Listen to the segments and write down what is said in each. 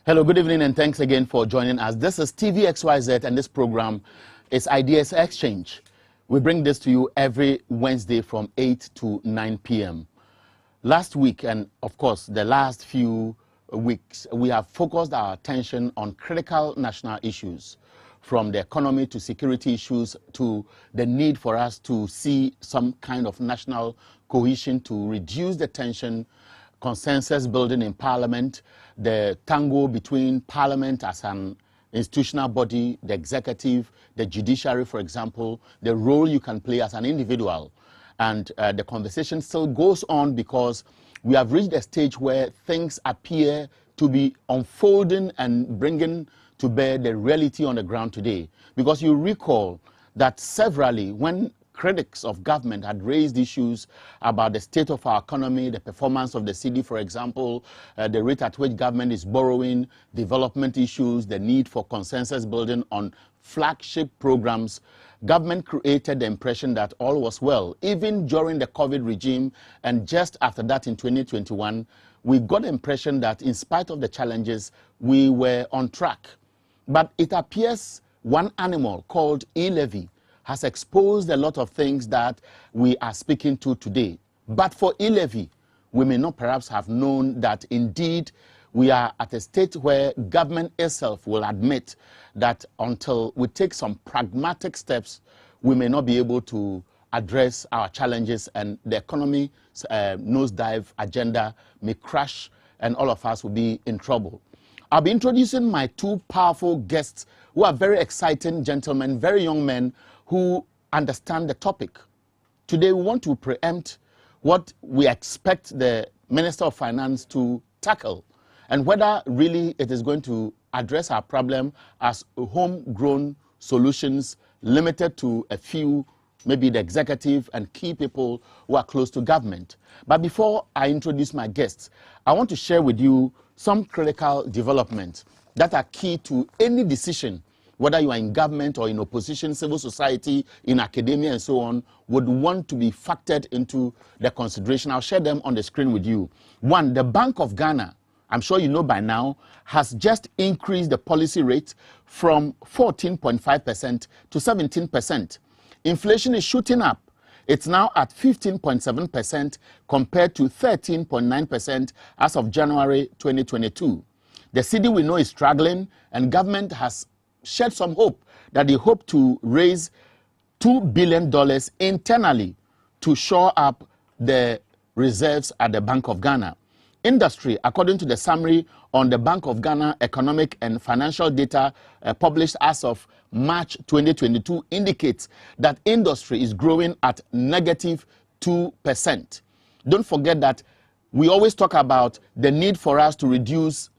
Hello, good evening, and thanks again for joining us. This is TVXYZ, and this program is Ideas Exchange. We bring this to you every Wednesday from 8 to 9 p.m. Last week, and of course, the last few weeks, we have focused our attention on critical national issues, from the economy to security issues to the need for us to see some kind of national cohesion to reduce the tension, consensus building in Parliament, the tango between Parliament as an institutional body, the executive, the judiciary, for example, the role you can play as an individual. And the conversation still goes on because we have reached a stage where things appear to be unfolding and bringing to bear the reality on the ground today. Because you recall that severally, when critics of government had raised issues about the state of our economy, the performance of the city, for example, the rate at which government is borrowing, development issues, the need for consensus building on flagship programs, government created the impression that all was well. Even during the COVID regime and just after that in 2021, we got the impression that in spite of the challenges, we were on track. But it appears one animal called e-levy has exposed a lot of things that we are speaking to today. But for e-levy, we may not perhaps have known that indeed we are at a state where government itself will admit that until we take some pragmatic steps, we may not be able to address our challenges, and the economy nosedive agenda may crash and all of us will be in trouble. I'll be introducing my two powerful guests who are very exciting gentlemen, very young men who understand the topic. Today we want to preempt what we expect the Minister of Finance to tackle and whether really it is going to address our problem as homegrown solutions limited to a few, maybe the executive and key people who are close to government. But before I introduce my guests, I want to share with you some critical developments that are key to any decision, whether you are in government or in opposition, civil society, in academia and so on, would want to be factored into the consideration. I'll share them on the screen with you. One, the Bank of Ghana, I'm sure you know by now, has just increased the policy rate from 14.5% to 17%. Inflation is shooting up. It's now at 15.7% compared to 13.9% as of January 2022. The city we know is struggling, and government has shed some hope that they hope to raise $2 billion internally to shore up the reserves at the Bank of Ghana. Industry, according to the summary on the Bank of Ghana economic and financial data published as of March 2022, indicates that industry is growing at -2%. Don't forget that we always talk about the need for us to reduce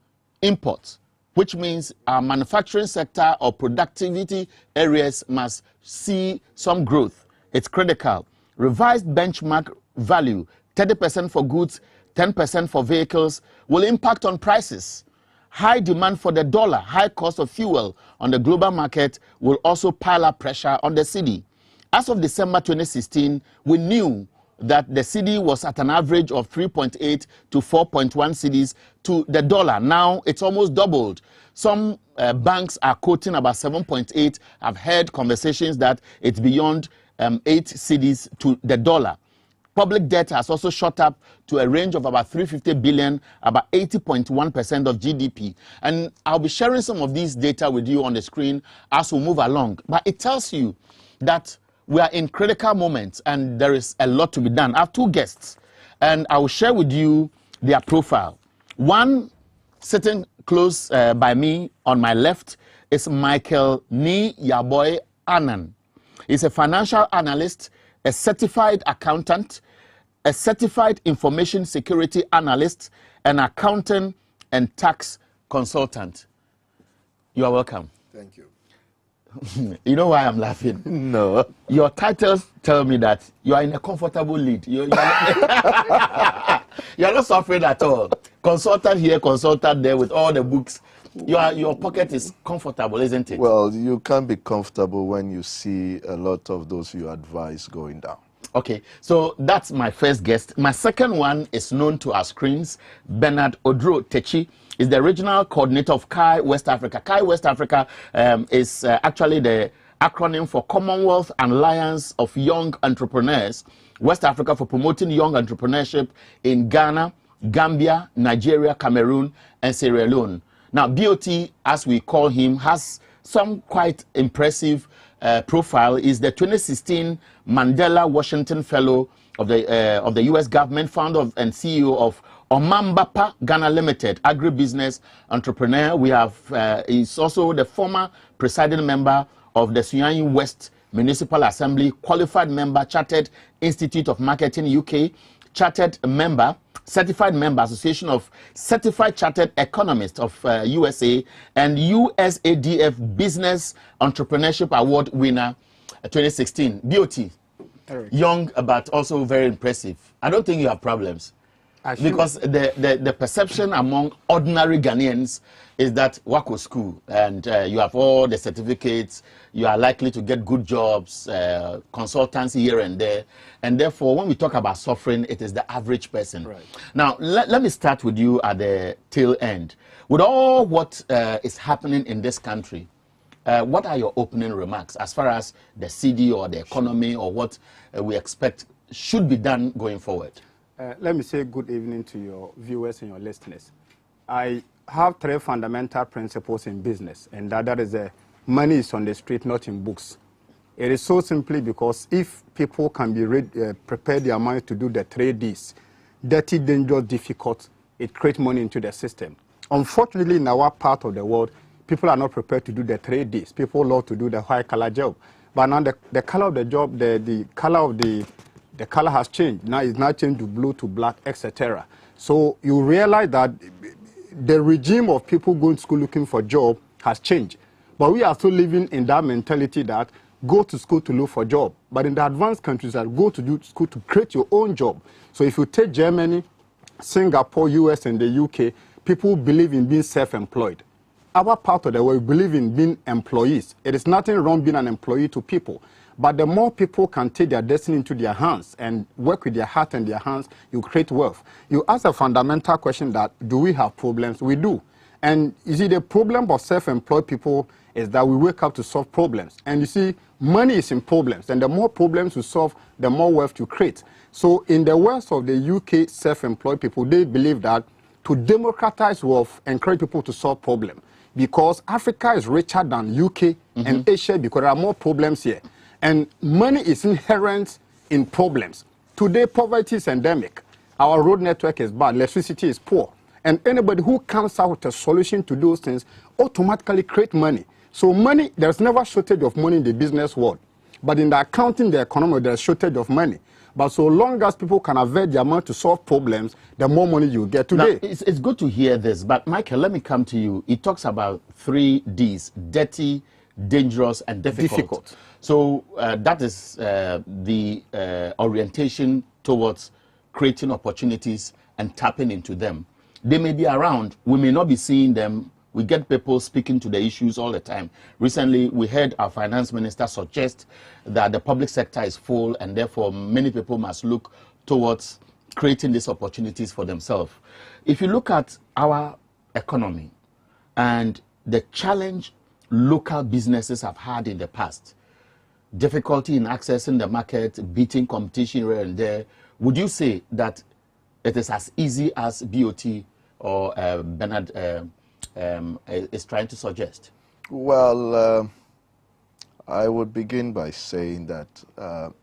imports, which means our manufacturing sector or productivity areas must see some growth. It's critical. Revised benchmark value, 30% for goods, 10% for vehicles, will impact on prices. High demand for the dollar, high cost of fuel on the global market will also pile up pressure on the cedi. As of December 2016, we knew that the cedi was at an average of 3.8 to 4.1 cedis to the dollar. Now it's almost doubled. Some banks are quoting about 7.8. I've heard conversations that it's beyond 8 cedis to the dollar. Public debt has also shot up to a range of about 350 billion, about 80.1% of GDP. And I'll be sharing some of these data with you on the screen as we move along. But it tells you that we are in critical moments and there is a lot to be done. I have two guests and I will share with you their profile. One sitting close by me on my left is Michael Ni Yaboy Annan. He's a financial analyst, a certified accountant, a certified information security analyst, an accountant and tax consultant. You are welcome. Thank you. You know why I'm laughing? No. Your titles tell me that you are in a comfortable lead. You're not suffering at all. Consultant here, consultant there with all the books. Your pocket is comfortable, isn't it? Well, you can't be comfortable when you see a lot of those you advise going down. Okay, so that's my first guest. My second one is known to our screens. Bernard Odro Techi is the regional coordinator of CHI West Africa. CHI West Africa is actually the acronym for Commonwealth Alliance of Young Entrepreneurs, West Africa, for promoting young entrepreneurship in Ghana, Gambia, Nigeria, Cameroon, and Sierra Leone. Now, BOT, as we call him, has some quite impressive profile. Is the 2016 Mandela Washington Fellow of the U.S. government, founder and CEO of Omambapa Ghana Limited, agribusiness entrepreneur. We have he's also the former presiding member of the Suyanyi West Municipal Assembly, qualified member, Chartered Institute of Marketing UK, chartered member, certified member, Association of Certified Chartered Economists of USA, and USADF Business Entrepreneurship Award winner 2016. BOT, Eric. Young but also very impressive. I don't think you have problems. Because the perception among ordinary Ghanaians is that Wako school and you have all the certificates, you are likely to get good jobs, consultancy here and there. And therefore, when we talk about suffering, it is the average person. Right. Now, let me start with you at the tail end. With all what is happening in this country, what are your opening remarks as far as the CD or the economy or what we expect should be done going forward? Let me say good evening to your viewers and your listeners. I have 3 fundamental principles in business, and that is money is on the street, not in books. It is so simply because if people can be prepare their mind to do the 3 Ds, dirty, dangerous, difficult, it creates money into the system. Unfortunately, in our part of the world, people are not prepared to do the 3 Ds. People love to do the white-collar job. But now the color of the job, the color of the color has changed. Now it's not changed to blue, to black, etc. So you realize that the regime of people going to school looking for a job has changed. But we are still living in that mentality that go to school to look for a job. But in the advanced countries, that go to school to create your own job. So if you take Germany, Singapore, US, and the UK, people believe in being self-employed. Our part of the world, we believe in being employees. It is nothing wrong being an employee to people. But the more people can take their destiny into their hands and work with their heart and their hands, you create wealth. You ask a fundamental question that, do we have problems? We do. And you see, the problem of self-employed people is that we wake up to solve problems. And you see, money is in problems. And the more problems you solve, the more wealth you create. So in the words of the UK self-employed people, they believe that to democratize wealth, encourage people to solve problems. Because Africa is richer than UK and Asia because there are more problems here. And money is inherent in problems. Today, poverty is endemic. Our road network is bad. Electricity is poor. And anybody who comes out with a solution to those things automatically create money. So money, there's never shortage of money in the business world. But in the accounting, the economy, there's shortage of money. But so long as people can avert their money to solve problems, the more money you get today. Now, it's good to hear this. But Michael, let me come to you. It talks about 3 Ds, dirty, dangerous, and difficult. So that is the orientation towards creating opportunities and tapping into them. They may be around. We may not be seeing them. We get people speaking to the issues all the time. Recently, we heard our finance minister suggest that the public sector is full and therefore many people must look towards creating these opportunities for themselves. If you look at our economy and the challenge local businesses have had in the past, difficulty in accessing the market, beating competition here and there, would you say that it is as easy as BOT or Bernard is trying to suggest? Well, I would begin by saying that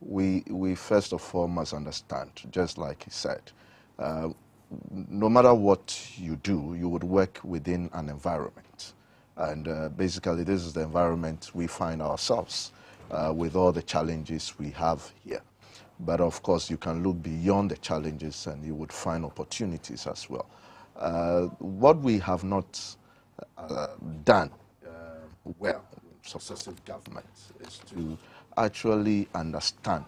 we first of all must understand, just like he said, no matter what you do, you would work within an environment. And basically, this is the environment we find ourselves with all the challenges we have here. But of course, you can look beyond the challenges and you would find opportunities as well. What we have not done well in successive governments is to actually understand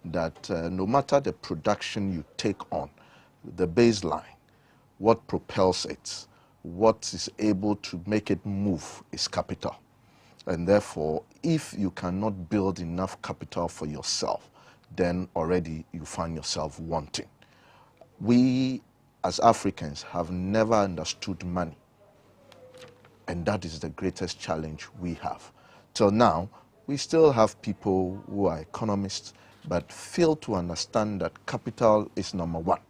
that no matter the production you take on, the baseline, what propels it, what is able to make it move is capital. And therefore, if you cannot build enough capital for yourself, then already you find yourself wanting. We, as Africans, have never understood money. And that is the greatest challenge we have. Till now, we still have people who are economists, but fail to understand that capital is number one.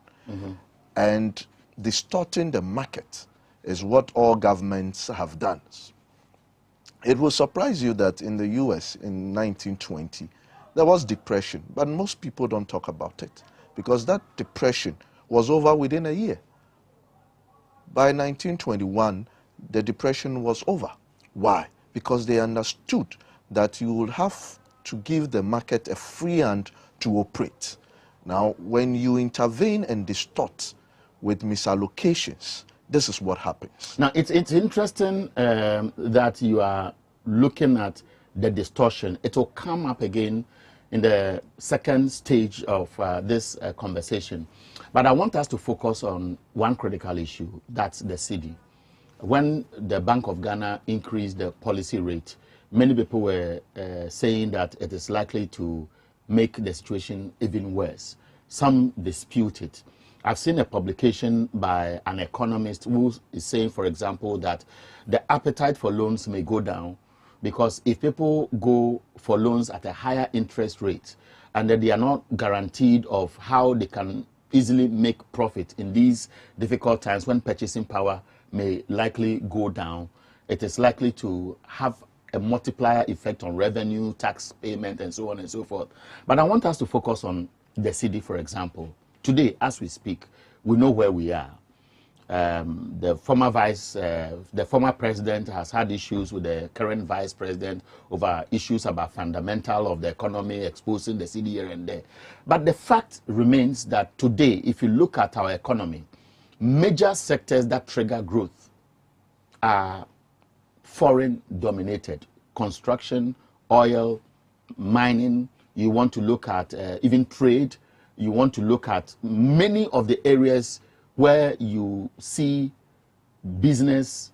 And distorting the market is what all governments have done. It will surprise you that in the US in 1920, there was depression, but most people don't talk about it because that depression was over within a year. By 1921, the depression was over. Why? Because they understood that you will have to give the market a free hand to operate. Now, when you intervene and distort with misallocations, this is what happens. Now, it's interesting that you are looking at the distortion. It will come up again in the second stage of this conversation. But I want us to focus on one critical issue, that's the cedi. When the Bank of Ghana increased the policy rate, many people were saying that it is likely to make the situation even worse. Some dispute it. I've seen a publication by an economist who is saying, for example, that the appetite for loans may go down because if people go for loans at a higher interest rate and that they are not guaranteed of how they can easily make profit in these difficult times when purchasing power may likely go down, it is likely to have a multiplier effect on revenue, tax payment, and so on and so forth. But I want us to focus on the cedi, for example. Today, as we speak, we know where we are. The former president has had issues with the current vice president over issues about fundamental of the economy, exposing the cedi here and there. But the fact remains that today, if you look at our economy, major sectors that trigger growth are foreign dominated. Construction, oil, mining. You want to look at even trade. You want to look at many of the areas where you see business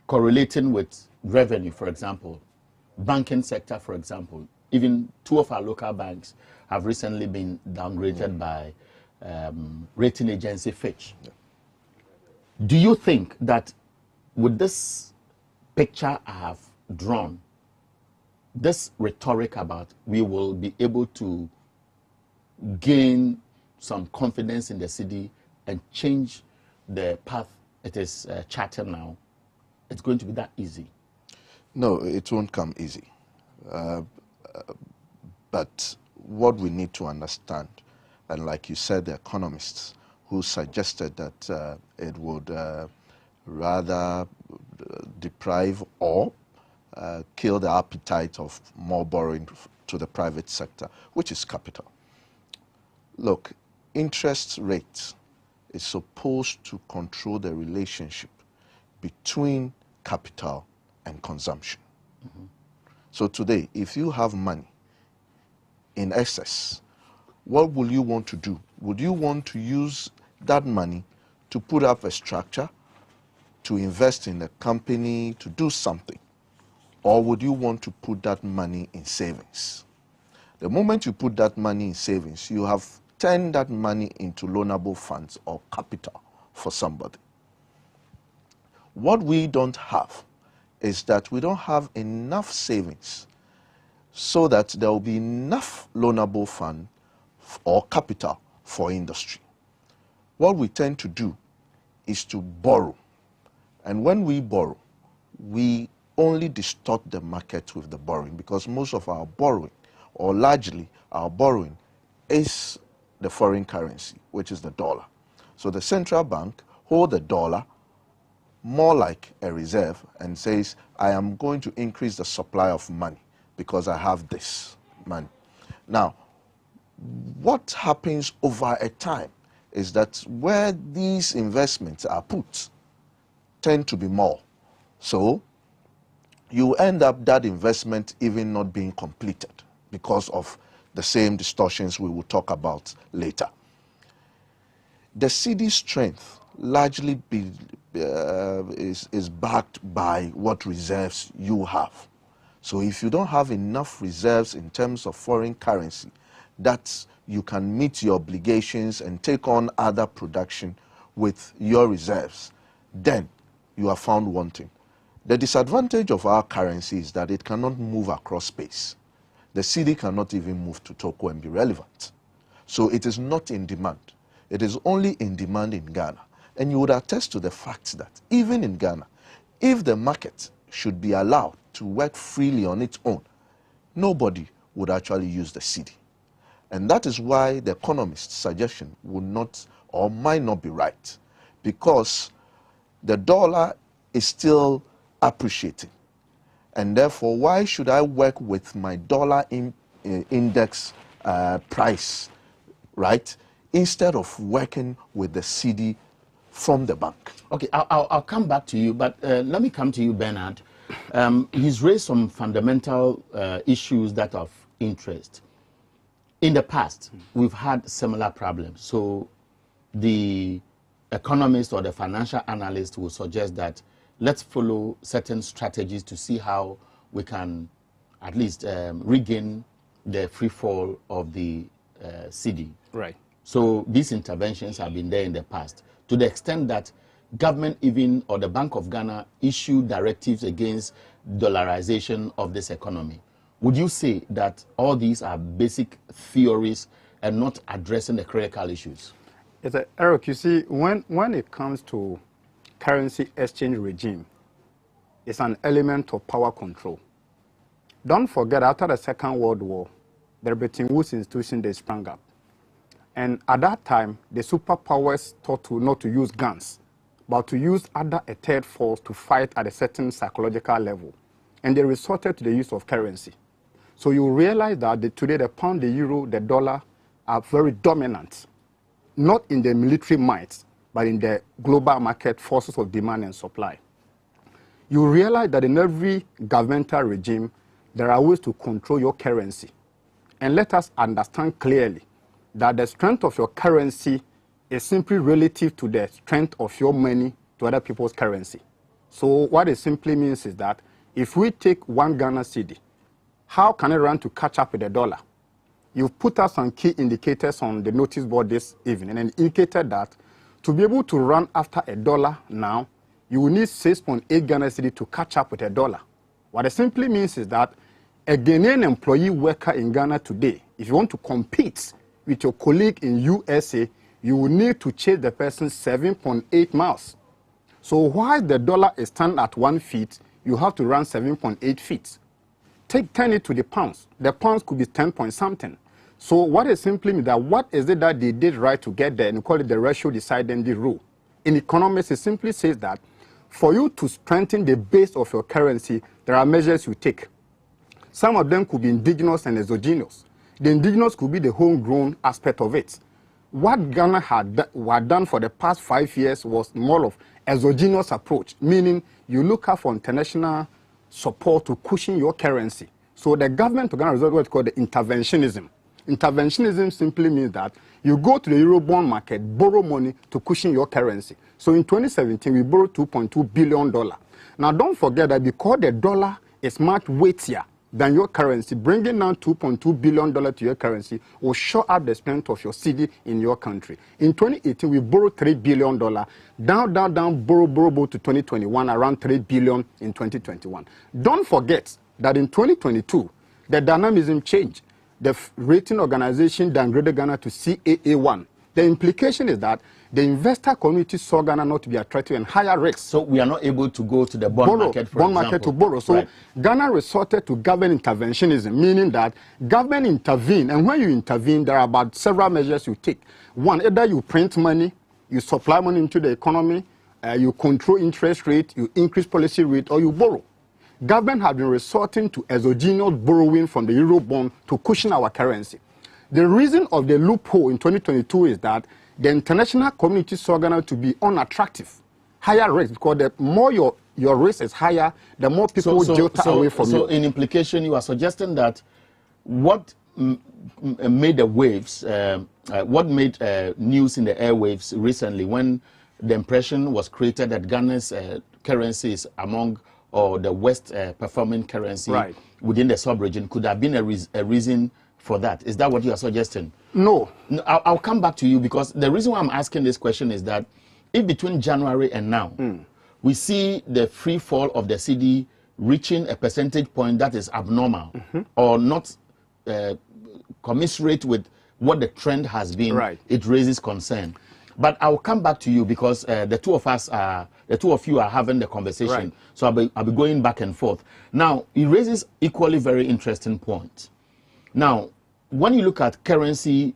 correlating with revenue, for example. Banking sector, for example. Even two of our local banks have recently been downgraded by rating agency Fitch. Yeah. Do you think that with this picture I have drawn, this rhetoric about we will be able to gain some confidence in the cedi and change the path it is charted now, it's going to be that easy? No, it won't come easy. But what we need to understand, and like you said, the economists who suggested that it would rather deprive or kill the appetite of more borrowing to the private sector, which is capital. Look, interest rate is supposed to control the relationship between capital and consumption. So today, if you have money in excess, what will you want to do? Would you want to use that money to put up a structure, to invest in a company, to do something? Or would you want to put that money in savings? The moment you put that money in savings, you have turned that money into loanable funds or capital for somebody. What we don't have is that we don't have enough savings so that there will be enough loanable fund or capital for industry. What we tend to do is to borrow. And when we borrow, we only distort the market with the borrowing, because most of our borrowing, or largely our borrowing, is the foreign currency, which is the dollar. So the central bank holds the dollar more like a reserve and says, I am going to increase the supply of money because I have this money. Now, what happens over a time is that where these investments are put tend to be more. So you end up that investment even not being completed because of the same distortions we will talk about later. The cedi strength largely is backed by what reserves you have. So if you don't have enough reserves in terms of foreign currency, that you can meet your obligations and take on other production with your reserves, then you are found wanting. The disadvantage of our currency is that it cannot move across space. The cedi cannot even move to Togo and be relevant. So it is not in demand. It is only in demand in Ghana. And you would attest to the fact that even in Ghana, if the market should be allowed to work freely on its own, nobody would actually use the cedi. And that is why the economist's suggestion would not or might not be right, because the dollar is still appreciating. And therefore, why should I work with my dollar index price, right, instead of working with the cedi from the bank? Okay, I'll come back to you, but let me come to you, Bernard. He's raised some fundamental issues that are of interest. In the past, we've had similar problems. So the economist or the financial analyst will suggest that let's follow certain strategies to see how we can at least regain the free fall of the cedi. Right. So these interventions have been there in the past, to the extent that government even, or the Bank of Ghana, issued directives against dollarization of this economy. Would you say that all these are basic theories and not addressing the critical issues? Yes, Eric, you see, when it comes to currency exchange regime, it's an element of power control. Don't forget, after the Second World War, the Bretton Woods institution, they sprang up. And at that time, the superpowers thought not to use guns, but to use other a third force to fight at a certain psychological level. And they resorted to the use of currency. So you realize that today the pound, the euro, the dollar are very dominant, not in the military might, but in the global market forces of demand and supply. You realize that in every governmental regime, there are ways to control your currency. And let us understand clearly that the strength of your currency is simply relative to the strength of your money to other people's currency. So what it simply means is that if we take one Ghana cedi, how can it run to catch up with the dollar? You've put us some key indicators on the notice board this evening and indicated that to be able to run after a dollar now, you will need 6.8 Ghana cedi to catch up with a dollar. What it simply means is that a Ghanaian employee worker in Ghana today, if you want to compete with your colleague in USA, you will need to chase the person 7.8 miles. So while the dollar is standing at 1 feet, you have to run 7.8 feet. Turn it to the pounds. The pounds could be 10 point something. So what it simply means that what is it that they did right to get there, and we call it the ratio deciding rule. In economics, it simply says that for you to strengthen the base of your currency, there are measures you take. Some of them could be indigenous and exogenous. The indigenous could be the homegrown aspect of it. What Ghana had done for the past 5 years was more of exogenous approach, meaning you look out for international support to cushion your currency. So the government of Ghana resorted to what's called the interventionism. Interventionism simply means that you go to the Eurobond market, borrow money to cushion your currency. So in 2017, we borrowed $2.2 billion. Now don't forget that because the dollar is much weightier than your currency, bringing down $2.2 billion to your currency will show up the strength of your cedi in your country. In 2018, we borrowed $3 billion. Down, borrow to 2021, around $3 billion in 2021. Don't forget that in 2022, the dynamism changed. The rating organization downgraded Ghana to CAA1. The implication is that the investor community saw Ghana not to be attractive and higher risks. So we are not able to go to the bond market, for example. Market to borrow. So right. Ghana resorted to government interventionism, meaning that government intervene, and when you intervene, there are about several measures you take. One, either you print money, you supply money into the economy, you control interest rate, you increase policy rate, or you borrow. Government have been resorting to exogenous borrowing from the Eurobond to cushion our currency. The reason of the loophole in 2022 is that the international community saw Ghana to be unattractive, higher risk, because the more your risk is higher, the more people jilted away from you. So in implication, you are suggesting that what made the waves, what made news in the airwaves recently when the impression was created that Ghana's currency is among or the West performing currency right. within the sub-region could have been a reason for that. Is that what you are suggesting? No. I'll come back to you, because the reason why I'm asking this question is that if between January and now, we see the free fall of the cedi reaching a percentage point that is abnormal or not commensurate with what the trend has been, it raises concern. But I'll come back to you, because the two of you are having the conversation. So I'll be going back and forth. Now, it raises equally very interesting points. Now, when you look at currency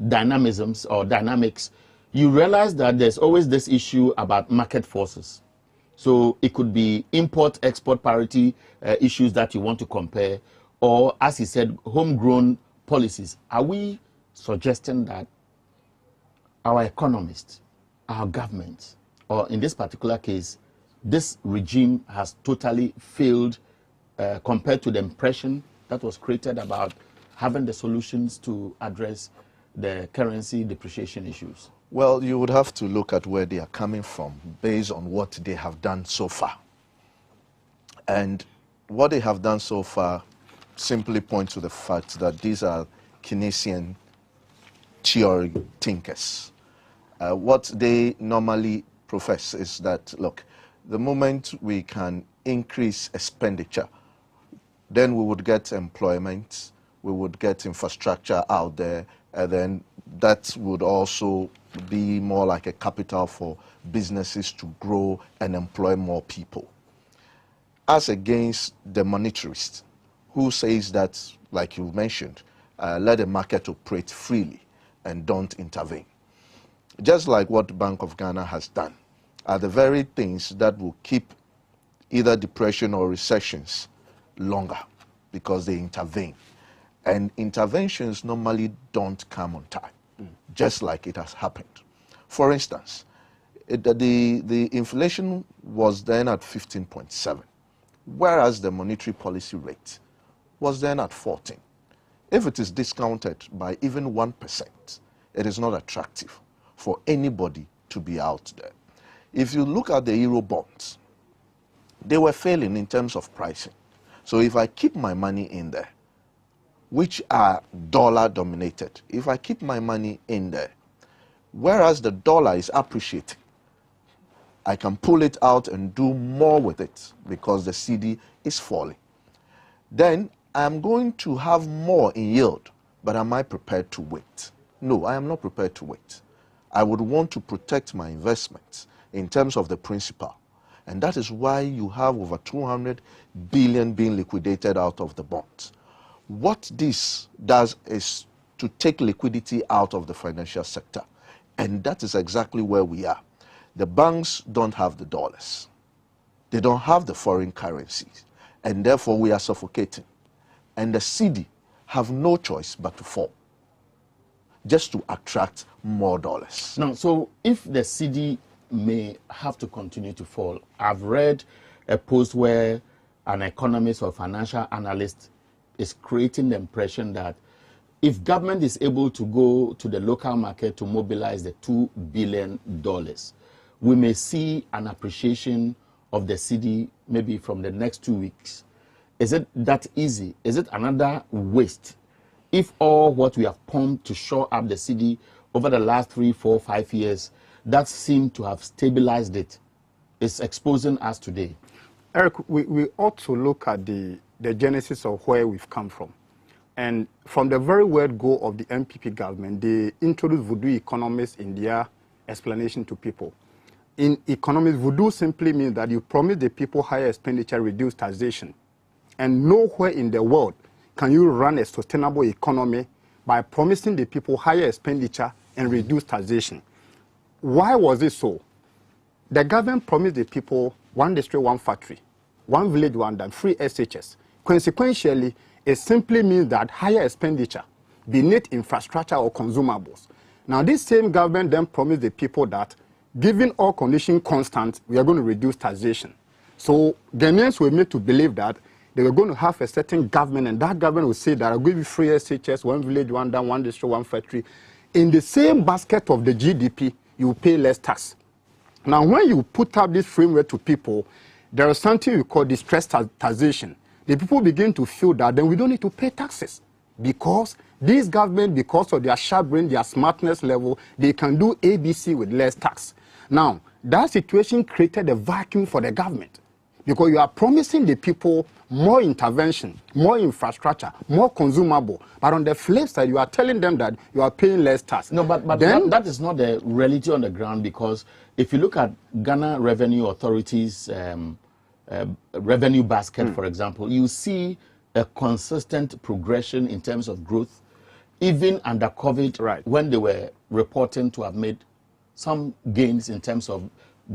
dynamisms or dynamics, you realize that there's always this issue about market forces. So it could be import-export parity issues that you want to compare, or, as he said, homegrown policies. Are we suggesting that our economists, our government, or in this particular case, this regime has totally failed compared to the impression that was created about having the solutions to address the currency depreciation issues? Well, you would have to look at where they are coming from based on what they have done so far. And what they have done so far simply points to the fact that these are Keynesian theory thinkers. What they normally profess is that, look, the moment we can increase expenditure, then we would get employment, we would get infrastructure out there, and then that would also be more like a capital for businesses to grow and employ more people. As against the monetarist, who says that, like you mentioned, let the market operate freely and don't intervene. Just like what Bank of Ghana has done, are the very things that will keep either depression or recessions longer, because they intervene. And interventions normally don't come on time, just like it has happened. For instance, the inflation was then at 15.7, whereas the monetary policy rate was then at 14. If it is discounted by even 1%, it is not attractive for anybody to be out there. If you look at the Euro bonds, they were failing in terms of pricing. So if I keep my money in there, which are dollar dominated, if I keep my money in there, whereas the dollar is appreciating, I can pull it out and do more with it because the cedi is falling. Then I'm going to have more in yield, but am I prepared to wait? No, I am not prepared to wait. I would want to protect my investments in terms of the principal. And that is why you have over 200 billion being liquidated out of the bonds. What this does is to take liquidity out of the financial sector. And that is exactly where we are. The banks don't have the dollars. They don't have the foreign currencies. And therefore we are suffocating. And the cedi have no choice but to fall, just to attract more dollars. Now, so if the cedi may have to continue to fall, I've read a post where an economist or financial analyst is creating the impression that if government is able to go to the local market to mobilize the $2 billion, we may see an appreciation of the cedi maybe from the next 2 weeks. Is it that easy? Is it another waste? If all what we have pumped to shore up the cedi over the last 3, 4, 5 years, that seemed to have stabilized it, is exposing us today? Eric, we ought to look at the genesis of where we've come from. And from the very word go of the MPP government, they introduced voodoo economics in their explanation to people. In economics, voodoo simply means that you promise the people higher expenditure, reduce taxation. And nowhere in the world can you run a sustainable economy by promising the people higher expenditure and reduce taxation. Why was it so? The government promised the people one district, one factory, one village, one dam, free SHS. Consequentially, it simply means that higher expenditure, be it infrastructure or consumables. Now, this same government then promised the people that, given all conditions constant, we are going to reduce taxation. So Ghanaians were made to believe that they were going to have a certain government, and that government would say that I'll give you free SHS, one village, one dam, one district, one factory. In the same basket of the GDP, you pay less tax. Now, when you put up this framework to people, there is something we call distress taxation. The people begin to feel that then we don't need to pay taxes. because this government, because of their sharp brain, their smartness level, they can do ABC with less tax. Now, that situation created a vacuum for the government because you are promising the people more intervention, more infrastructure, more consumable. But on the flip side, you are telling them that you are paying less tax. No, but then, that is not the reality on the ground, because if you look at Ghana Revenue Authority's revenue basket, for example, you see a consistent progression in terms of growth, even under COVID, right, when they were reporting to have made some gains in terms of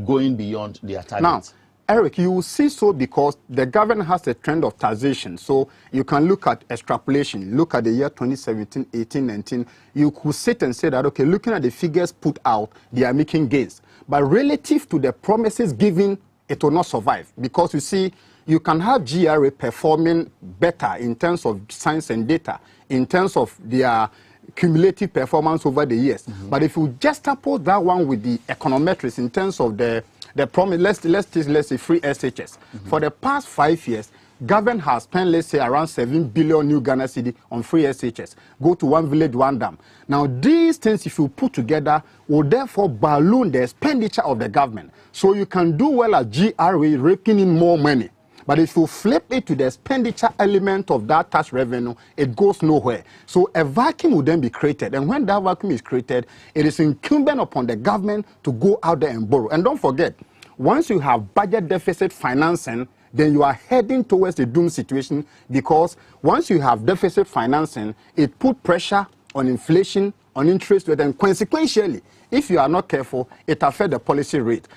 going beyond their targets. Now, Eric, you will see so because the government has a trend of taxation. So you can look at extrapolation, look at the year 2017, 18, 19. You could sit and say that, okay, looking at the figures put out, they are making gains. But relative to the promises given, it will not survive. Because you see, you can have GRA performing better in terms of science and data, in terms of their cumulative performance over the years. But if you just juxtapose that one with the econometrics in terms of the promise, let's say free SHS. For the past 5 years, government has spent, let's say, around 7 billion new Ghana cedi on free SHS. Go to one village, one dam. Now, these things, if you put together, will therefore balloon the expenditure of the government. So you can do well at GRA, raking in more money. But if you flip it to the expenditure element of that tax revenue, it goes nowhere. So a vacuum will then be created. And when that vacuum is created, it is incumbent upon the government to go out there and borrow. And don't forget, once you have budget deficit financing, then you are heading towards the doom situation, because once you have deficit financing, it puts pressure on inflation, on interest rate, and consequentially, if you are not careful, it affects the policy rate.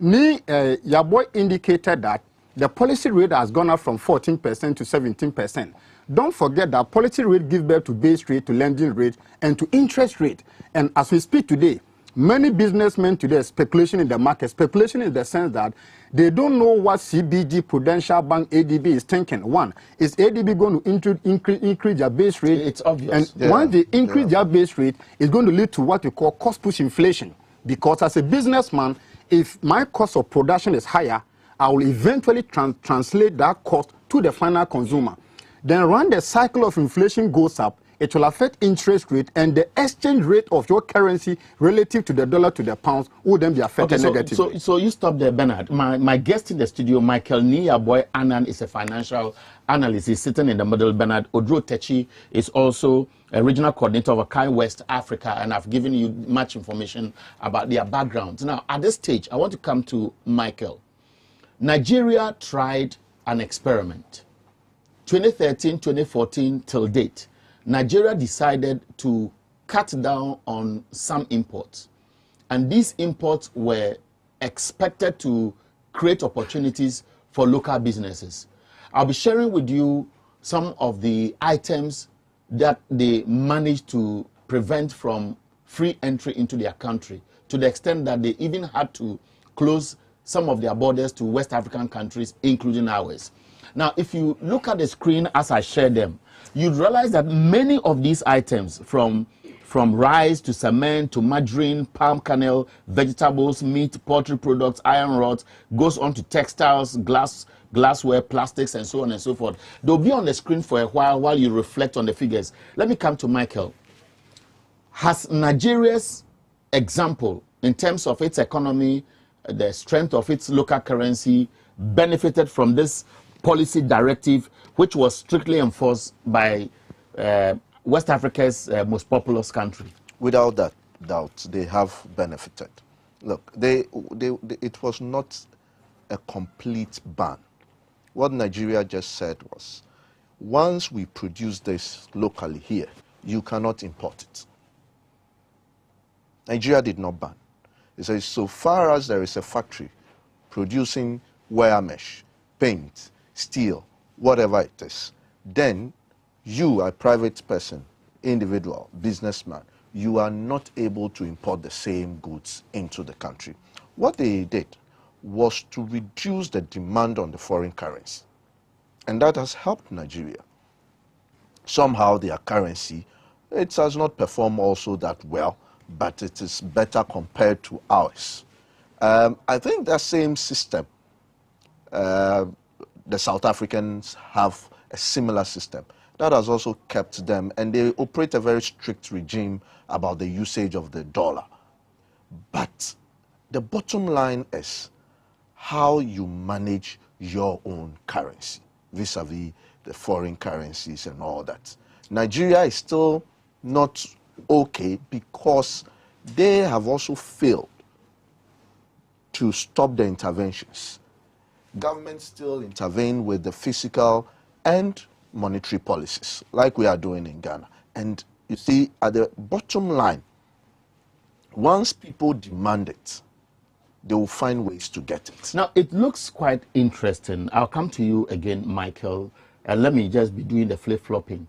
Your boy indicated that the policy rate has gone up from 14% to 17%. Don't forget that policy rate gives birth to base rate, to lending rate, and to interest rate. And as we speak today, many businessmen today are speculating in the market. Speculation in the sense that they don't know what CBG, Prudential Bank, ADB is thinking. One, is ADB going to increase their base rate? It's obvious. And once they increase their base rate, it's going to lead to what we call cost push inflation. Because as a businessman, if my cost of production is higher, I will eventually translate that cost to the final consumer. Then when the cycle of inflation goes up, it will affect interest rate, and the exchange rate of your currency relative to the dollar to the pound will then be affected negatively. So you stop there, Bernard. My guest in the studio, Michael Niyaboy Annan, is a financial analyst. He's sitting in the middle. Bernard Odro Techi is also a regional coordinator of Akai West Africa, and I've given you much information about their backgrounds. Now, at this stage, I want to come to Michael. Nigeria tried an experiment. 2013, 2014 till date, Nigeria decided to cut down on some imports. And these imports were expected to create opportunities for local businesses. I'll be sharing with you some of the items that they managed to prevent from free entry into their country, to the extent that they even had to close some of their borders to West African countries, including ours. Now, if you look at the screen as I share them, you'd realize that many of these items, from rice to cement to margarine, palm kernel, vegetables, meat, poultry products, iron rods, goes on to textiles, glassware, plastics, and so on and so forth. They'll be on the screen for a while you reflect on the figures. Let me come to Michael. Has Nigeria's example in terms of its economy, the strength of its local currency, benefited from this policy directive, which was strictly enforced by West Africa's most populous country? Without that doubt, they have benefited. Look, it was not a complete ban. What Nigeria just said was, once we produce this locally here, you cannot import it. Nigeria did not ban. It says, so far as there is a factory producing wire mesh, paint, steel, whatever it is, then you, a private person, individual, businessman, you are not able to import the same goods into the country. What they did was to reduce the demand on the foreign currency. And that has helped Nigeria. Somehow their currency, it has not performed also that well, but it is better compared to ours. I think that same system, the South Africans have a similar system. that has also kept them, and they operate a very strict regime about the usage of the dollar. But the bottom line is how you manage your own currency vis-a-vis the foreign currencies and all that. Nigeria is still not okay because they have also failed to stop the interventions. Governments still intervene with the fiscal and monetary policies, like we are doing in Ghana. And you see, at the bottom line, once people demand it, they will find ways to get it. Now, it looks quite interesting. I'll come to you again, Michael, and let me just be doing the flip-flopping.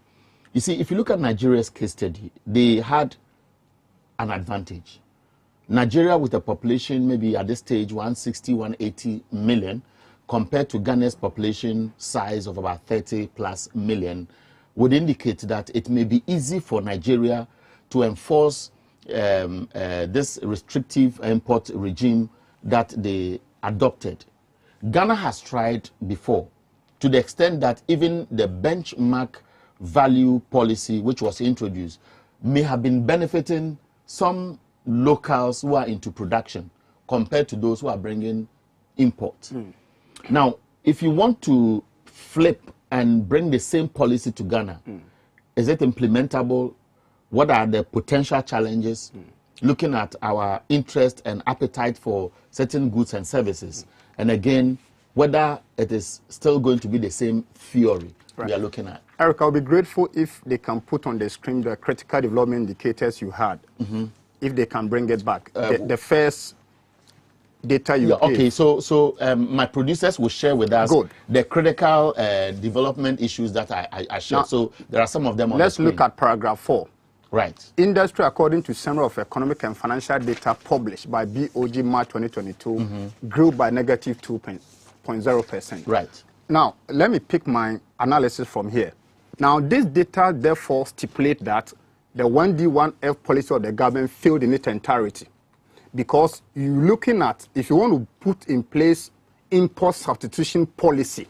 You see, if you look at Nigeria's case study, they had an advantage. Nigeria, with a population maybe at this stage 160, 180 million, compared to Ghana's population size of about 30 plus million, would indicate that it may be easy for Nigeria to enforce this restrictive import regime that they adopted. Ghana has tried before, to the extent that even the benchmark value policy which was introduced may have been benefiting some locals who are into production compared to those who are bringing import. Now, if you want to flip and bring the same policy to Ghana, is it implementable? What are the potential challenges? Looking at our interest and appetite for certain goods and services. And again, whether it is still going to be the same theory we are looking at. Eric, I'll be grateful if they can put on the screen the critical development indicators you had, if they can bring it back. The first data you gave. Okay, so my producers will share with us the critical development issues that I shared. Now, so there are some of them on the screen. Let's look at paragraph 4. Right. Industry, according to Summary of Economic and Financial Data published by BOG March 2022, grew by negative 2.0%. Right. Now, let me pick my analysis from here. Now, this data therefore stipulate that the 1D1F policy of the government failed in its entirety, because you're looking at, if you want to put in place import substitution policy,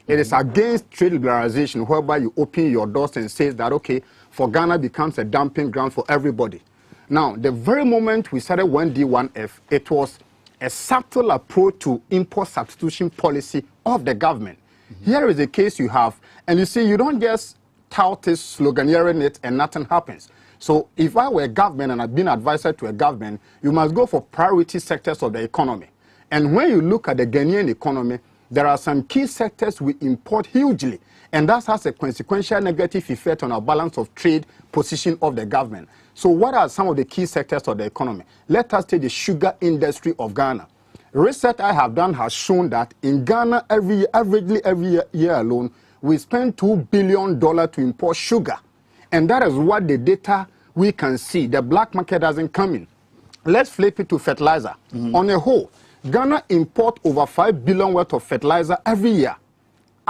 it is against trade liberalization, whereby you open your doors and say that, okay, for Ghana becomes a dumping ground for everybody. Now, the very moment we started 1D1F, it was a subtle approach to import substitution policy of the government. Here is a case you have, and you see, you don't just tout this, sloganeering it, and nothing happens. So if I were a government and I've been advisor to a government, you must go for priority sectors of the economy. And when you look at the Ghanaian economy, there are some key sectors we import hugely, and that has a consequential negative effect on our balance of trade position of the government. So what are some of the key sectors of the economy? Let us take the sugar industry of Ghana. Research I have done has shown that in Ghana, averagely every year alone, we spend $2 billion to import sugar. And that is what the data we can see. The black market doesn't come in. Let's flip it to fertilizer. On a whole, Ghana import over $5 billion worth of fertilizer every year,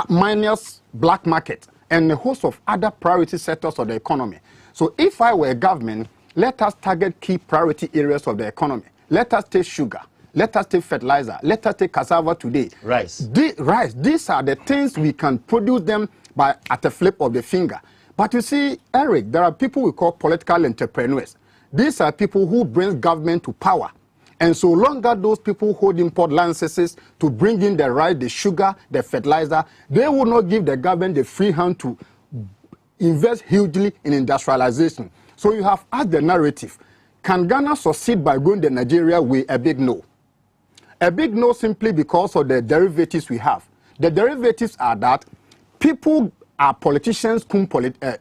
minus black market and a host of other priority sectors of the economy. So if I were a government, let us target key priority areas of the economy. Let us take sugar. Let us take fertilizer. Let us take cassava today. Rice. These are the things we can produce them by at a flip of the finger. But you see, Eric, there are people we call political entrepreneurs. These are people who bring government to power. And so long as those people hold import licenses to bring in the rice, the sugar, the fertilizer, they will not give the government the free hand to invest hugely in industrialization. So you have asked the narrative. Can Ghana succeed by going the Nigeria way? A big no. A big no simply because of the derivatives we have. The derivatives are that people are politicians,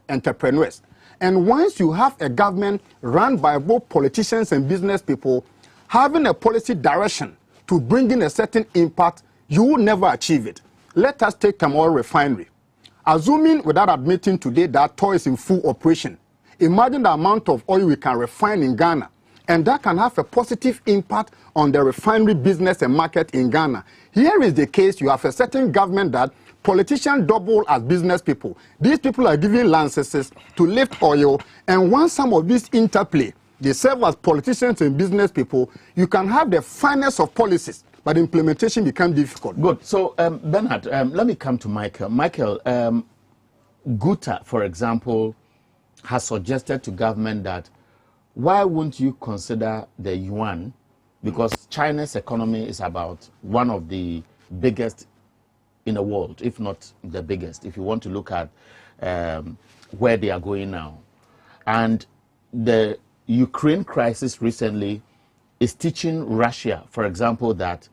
entrepreneurs. And once you have a government run by both politicians and business people, having a policy direction to bring in a certain impact, you will never achieve it. Let us take an oil refinery. Assuming, without admitting today, that oil is in full operation, imagine the amount of oil we can refine in Ghana, and that can have a positive impact on the refinery business and market in Ghana. Here is the case. You have a certain government that politicians double as business people. These people are giving licenses to lift oil, and once some of these interplay, they serve as politicians and business people, you can have the finest of policies, but implementation becomes difficult. Good. So, Bernard, let me come to Michael. Michael, Guta, for example, has suggested to government that why won't you consider the yuan, because China's economy is about one of the biggest in the world, if not the biggest, if you want to look at where they are going now. And the Ukraine crisis recently is teaching Russia, for example, that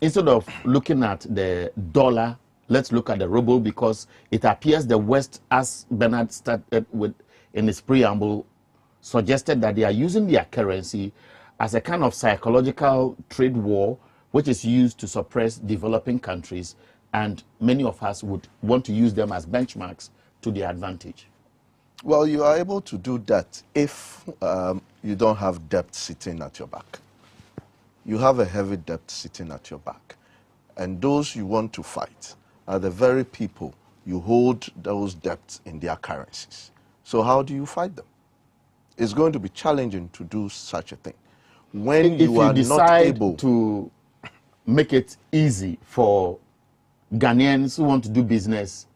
instead of looking at the dollar, let's look at the ruble, because it appears the West, as Bernard started with in his preamble, suggested that they are using their currency as a kind of psychological trade war, which is used to suppress developing countries, and many of us would want to use them as benchmarks to their advantage. Well, you are able to do that if you don't have debt sitting at your back. You have a heavy debt sitting at your back, and those you want to fight are the very people you hold those debts in their currencies. So how do you fight them? It's going to be challenging to do such a thing. When if you are not able to make it easy for Ghanaians who want to do business,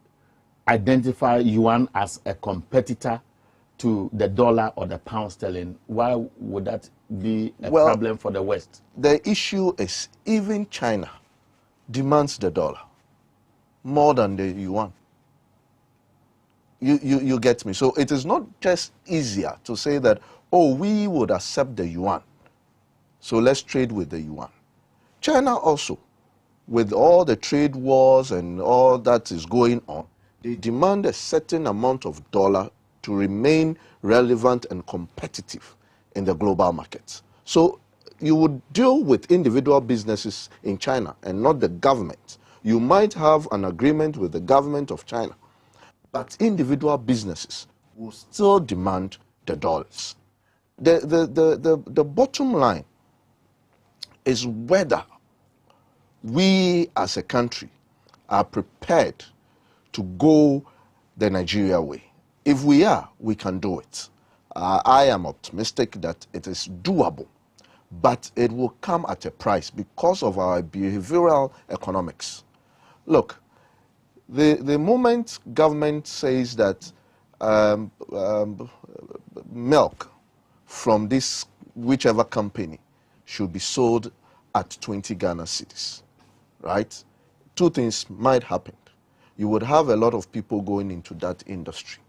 identify yuan as a competitor to the dollar or the pound sterling, why would that be a problem for the West? The issue is even China demands the dollar more than the yuan. You get me? So it is not just easier to say that, oh, we would accept the yuan, so let's trade with the yuan. China also, with all the trade wars and all that is going on, they demand a certain amount of dollar to remain relevant and competitive in the global markets. So you would deal with individual businesses in China and not the government. You might have an agreement with the government of China, but individual businesses will still demand the dollars. The bottom line is whether we as a country are prepared to go the Nigeria way. If we are, we can do it. I am optimistic that it is doable, but it will come at a price because of our behavioral economics. Look, the moment government says that milk from this whichever company should be sold at 20 Ghana cedis, right? Two things might happen. You would have a lot of people going into that industry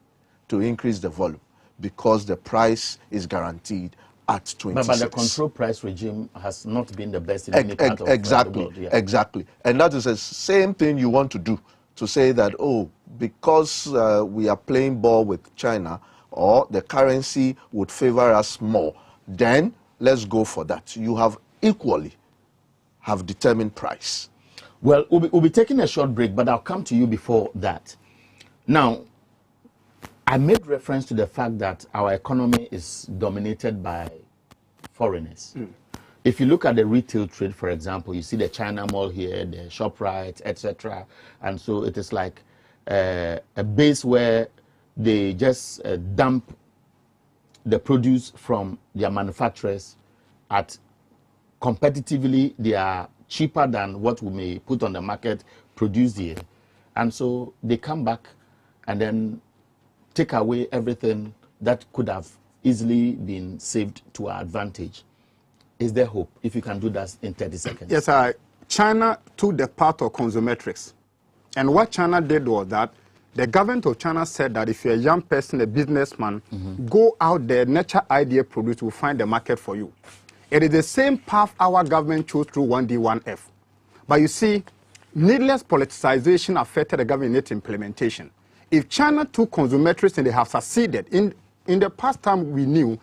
to increase the volume because the price is guaranteed at 26. But the control price regime has not been the best in any part of the world. Yeah. Exactly. And that is the same thing you want to do, to say that, oh, because we are playing ball with China, or the currency would favor us more, then let's go for that. You have equally have determined price. Well, we'll be taking a short break, but I'll come to you before that. Now, I made reference to the fact that our economy is dominated by foreigners. If you look at the retail trade, for example, you see the China Mall here, the ShopRite, etc. And so it is like a base where they just dump the produce from their manufacturers at competitively, they are cheaper than what we may put on the market produced here. And so they come back and then take away everything that could have easily been saved to our advantage. Is there hope if you can do that in 30 seconds? Yes, China took the part of consumetrics. And what China did was that the government of China said that if you're a young person, a businessman, go out there, nurture idea, produce, will find the market for you. It is the same path our government chose through 1D, 1F. But you see, needless politicization affected the government in its implementation. If China took consumetrics and they have succeeded, in the past time we knew,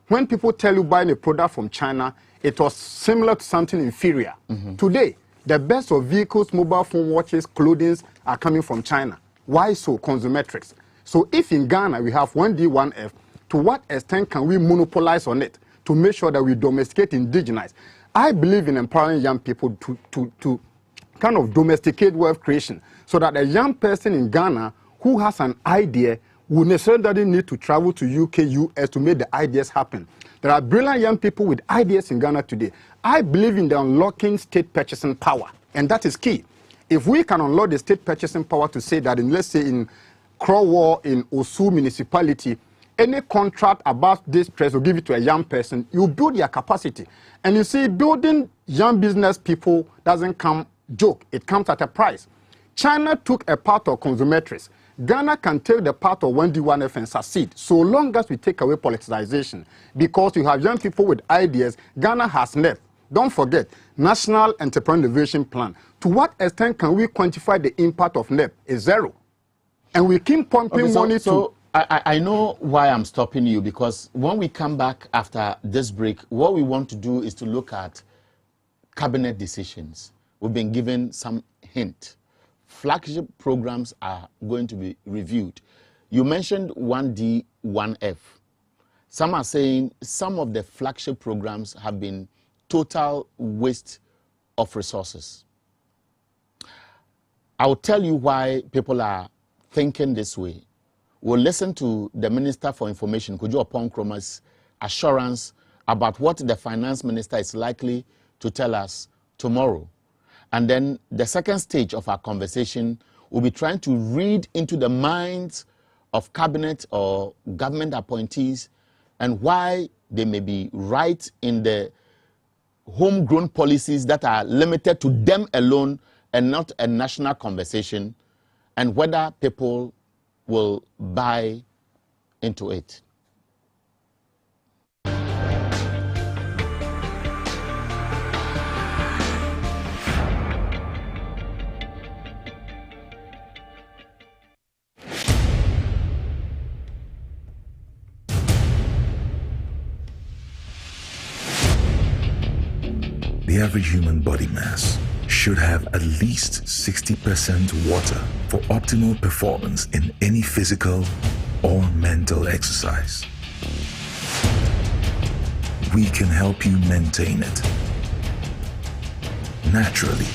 when people tell you buying a product from China, it was similar to something inferior. Today, the best of vehicles, mobile phone, watches, clothing are coming from China. Why so? Consumetrics. So if in Ghana we have 1D, 1F, to what extent can we monopolize on it to make sure that we domesticate, indigenize? I believe in empowering young people to kind of domesticate wealth creation so that a young person in Ghana who has an idea will necessarily need to travel to UK, US to make the ideas happen. There are brilliant young people with ideas in Ghana today. I believe in the unlocking state purchasing power, and that is key. If we can unlock the state purchasing power to say that, let's say in Crowell in Osu municipality, any contract about this stress will give it to a young person, you build their capacity. And you see, building young business people doesn't come joke, it comes at a price. China took a part of consumatrice. Ghana can take the part of 1D1F and succeed, so long as we take away politicization. Because you have young people with ideas, Ghana has NEP. Don't forget, National Entrepreneur Innovation Plan. To what extent can we quantify the impact of NEP? It's zero. And we keep pumping money to... I know why I'm stopping you, because when we come back after this break, what we want to do is to look at cabinet decisions. We've been given some hint. Flagship programs are going to be reviewed. You mentioned 1D, 1F. Some are saying some of the flagship programs have been total waste of resources. I'll tell you why people are thinking this way. We'll listen to the Minister for Information, Kojo Oponkromah's assurance about what the Finance Minister is likely to tell us tomorrow. And then the second stage of our conversation, we'll be trying to read into the minds of cabinet or government appointees and why they may be right in the homegrown policies that are limited to them alone and not a national conversation, and whether people will buy into it. The average human body mass should have at least 60% water for optimal performance in any physical or mental exercise. We can help you maintain it naturally.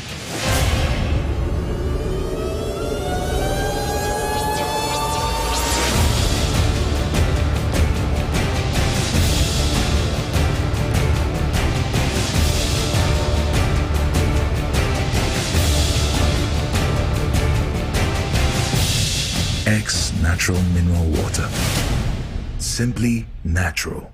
X Natural Mineral Water. Simply natural.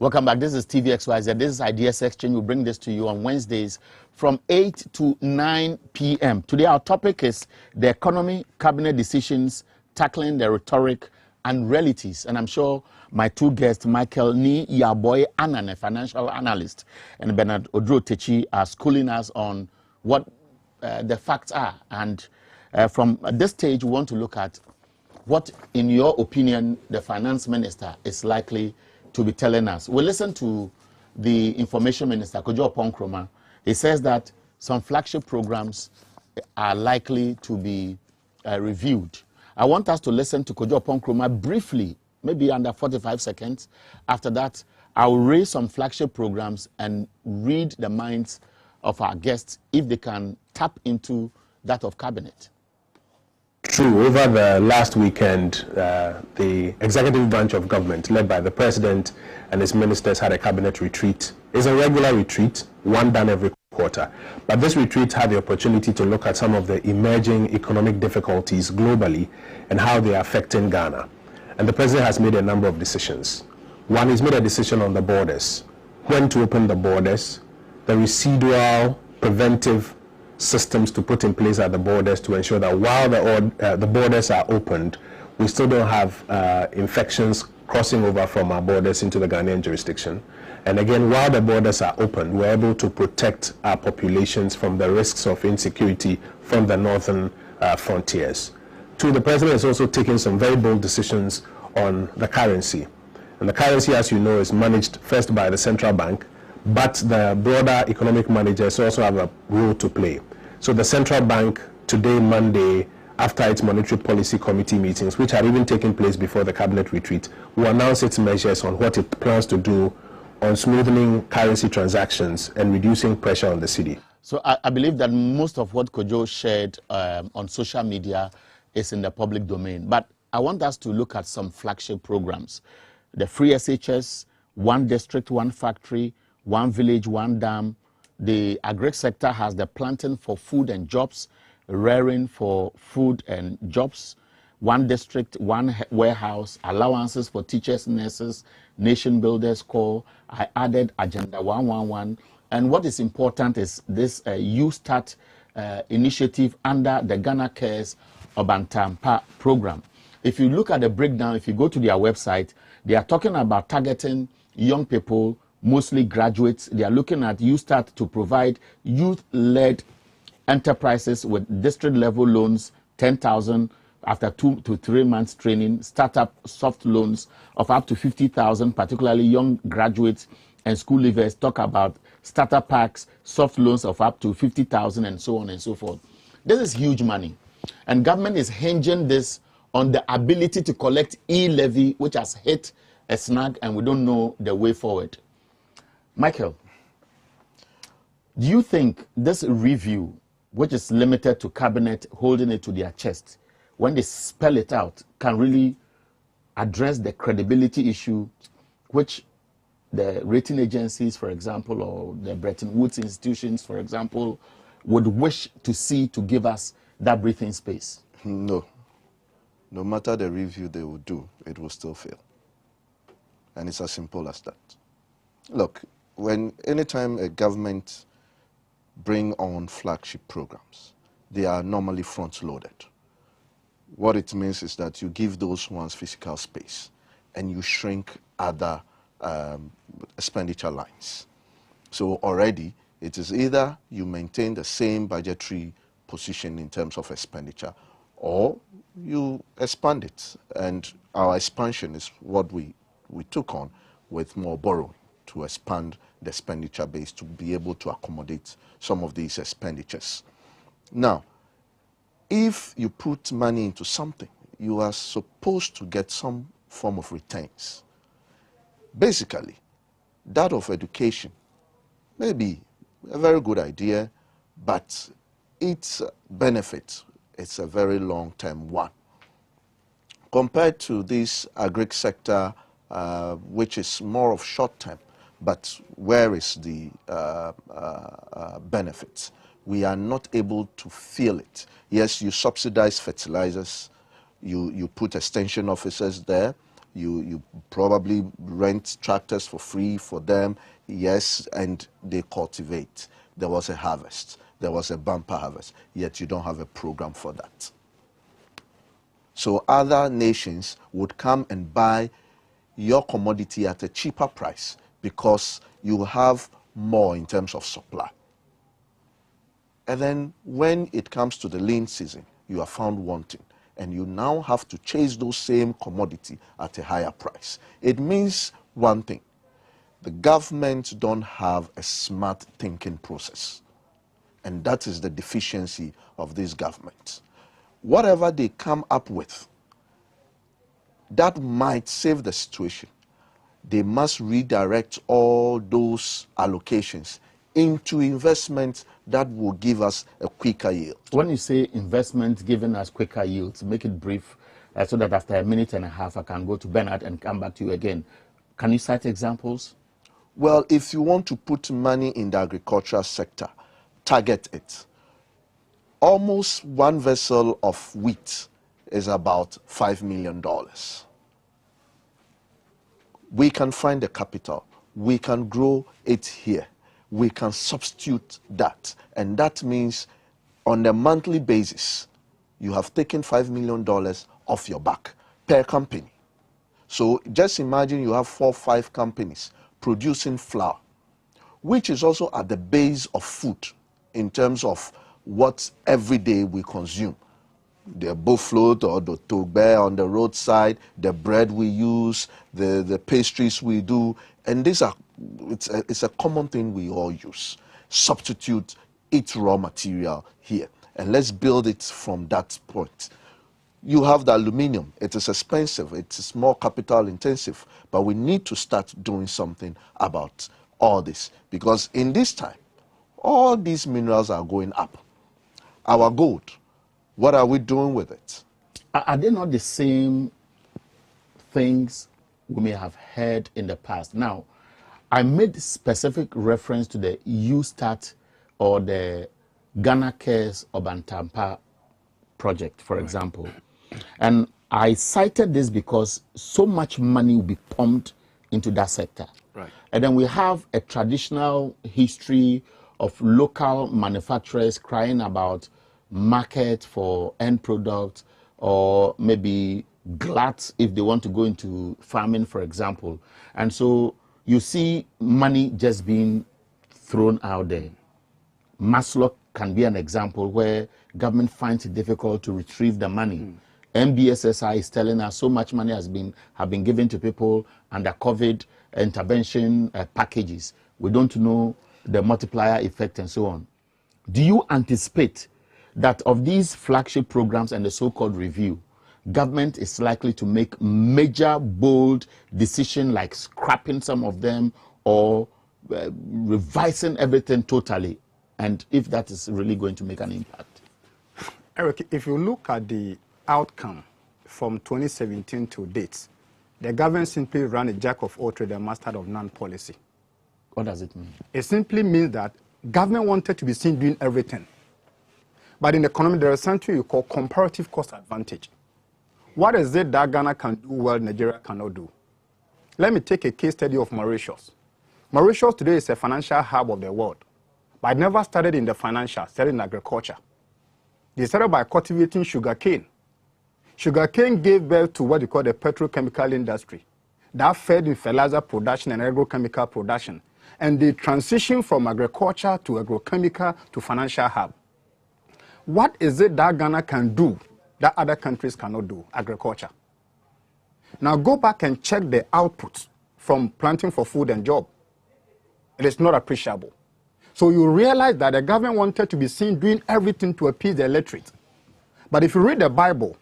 Welcome back. This is TVXYZ. This is Ideas Exchange. We bring this to you on Wednesdays from 8 to 9 p.m. Today our topic is the economy, cabinet decisions, tackling the rhetoric and realities. And I'm sure my two guests, Michael Ni Yaboy Anan, a financial analyst, and Bernard Odro Techi are schooling us on what the facts are. And from this stage, we want to look at what, in your opinion, the finance minister is likely to be telling us. We'll listen to the information minister, Kojo Oponkromah. He says that some flagship programs are likely to be reviewed. I want us to listen to Kojo Oponkromah briefly, maybe under 45 seconds. After that, I'll raise some flagship programs and read the minds of our guests if they can tap into that of cabinet. True. Over the last weekend, the executive branch of government, led by the president and his ministers, had a cabinet retreat. It's a regular retreat, one done every quarter. But this retreat had the opportunity to look at some of the emerging economic difficulties globally and how they are affecting Ghana. And the president has made a number of decisions. One, he's made a decision on the borders, when to open the borders, the residual preventive systems to put in place at the borders to ensure that while the borders are opened, we still don't have infections crossing over from our borders into the Ghanaian jurisdiction. And again, while the borders are open, we're able to protect our populations from the risks of insecurity from the northern frontiers. Two, the president has also taken some very bold decisions on the currency. And the currency, as you know, is managed first by the central bank, but the broader economic managers also have a role to play. So the central bank today, Monday, after its monetary policy committee meetings, which are even taking place before the cabinet retreat, will announce its measures on what it plans to do on smoothening currency transactions and reducing pressure on the cedi. So I believe that most of what Kojo shared on social media is in the public domain. But I want us to look at some flagship programs. The free SHS, one district, one factory, one village, one dam. The agri sector has the planting for food and jobs, rearing for food and jobs, one district, one warehouse, allowances for teachers, nurses, nation builders corps. I added Agenda 111. And what is important is this You Start initiative under the Ghana Cares Obantampa program. If you look at the breakdown, if you go to their website, they are talking about targeting young people, mostly graduates. They are looking at You Start to provide youth-led enterprises with district-level loans, 10,000 after 2 to 3 months training, startup soft loans of up to 50,000, particularly young graduates and school leavers. Talk about starter packs, soft loans of up to 50,000, and so on and so forth. This is huge money. And government is hinging this on the ability to collect e-levy, which has hit a snag, and we don't know the way forward. Michael, do you think this review, which is limited to cabinet holding it to their chest, when they spell it out, can really address the credibility issue, which the rating agencies, for example, or the Bretton Woods institutions, for example, would wish to see to give us that breathing space? No. No matter the review they will do, it will still fail. And it's as simple as that. Look, anytime a government bring on flagship programs, they are normally front-loaded. What it means is that you give those ones physical space and you shrink other expenditure lines. So already it is either you maintain the same budgetary position in terms of expenditure or you expand it. And our expansion is what we took on with more borrowing to expand the expenditure base to be able to accommodate some of these expenditures. Now, if you put money into something, you are supposed to get some form of returns. Basically, that of education may be a very good idea, but its benefit, it's a very long-term one. Compared to this agri sector, which is more of short-term, but where is the benefits? We are not able to feel it. Yes, you subsidize fertilizers, you put extension officers there, you probably rent tractors for free for them, yes, and they cultivate. There was a harvest, there was a bumper harvest, yet you don't have a program for that. So other nations would come and buy your commodity at a cheaper price because you have more in terms of supply. And then when it comes to the lean season, you are found wanting. And you now have to chase those same commodity at a higher price. It means one thing. The government don't have a smart thinking process. And that is the deficiency of this government. Whatever they come up with, that might save the situation. They must redirect all those allocations into investments that will give us a quicker yield. When you say investment giving us quicker yields, make it brief so that after a minute and a half I can go to Bernard and come back to you again. Can you cite examples? Well, if you want to put money in the agricultural sector, target it. Almost one vessel of wheat is about $5 million. We can find the capital. We can grow it here. We can substitute that. And that means on a monthly basis, you have taken $5 million off your back per company. So just imagine you have 4 or 5 companies producing flour, which is also at the base of food in terms of what every day we consume. The buffalo or the togbe on the roadside, the bread we use, the pastries we do, and these are it's a common thing we all use. Substitute its raw material here, and let's build it from that point. You have the aluminium. It is expensive. It is more capital intensive, but we need to start doing something about all this, because in this time, All these minerals are going up. Our gold, what are we doing with it? Are they not the same things we may have heard in the past? Now, I made specific reference to the USTAT or the Ghana Cares Obantampa project, for example. And I cited this because so much money will be pumped into that sector. Right. And then we have a traditional history of local manufacturers crying about market for end products, or maybe gluts if they want to go into farming, for example. And so you see money just being thrown out there. Maslow can be an example where government finds it difficult to retrieve the money. MBSSI is telling us so much money have been given to people under COVID intervention packages. We don't know the multiplier effect and so on. Do you anticipate that of these flagship programs and the so-called review, government is likely to make major, bold decisions like scrapping some of them or revising everything totally? And if that is really going to make an impact? Eric, if you look at the outcome from 2017 to date, the government simply ran a jack of all trades and master of none policy. What does it mean? It simply means that government wanted to be seen doing everything. But in the economy, there is something you call comparative cost advantage. What is it that Ghana can do well Nigeria cannot do? Let me take a case study of Mauritius. Mauritius today is a financial hub of the world, but it never started in the financial, started in agriculture. They started by cultivating sugarcane. Sugarcane gave birth to what you call the petrochemical industry. That fed in fertilizer production and agrochemical production. And they transitioned from agriculture to agrochemical to financial hub. What is it that Ghana can do that other countries cannot do? Agriculture. Now go back and check the output from planting for food and job. It is not appreciable. So you realize that the government wanted to be seen doing everything to appease the electorate. But if you read the Bible,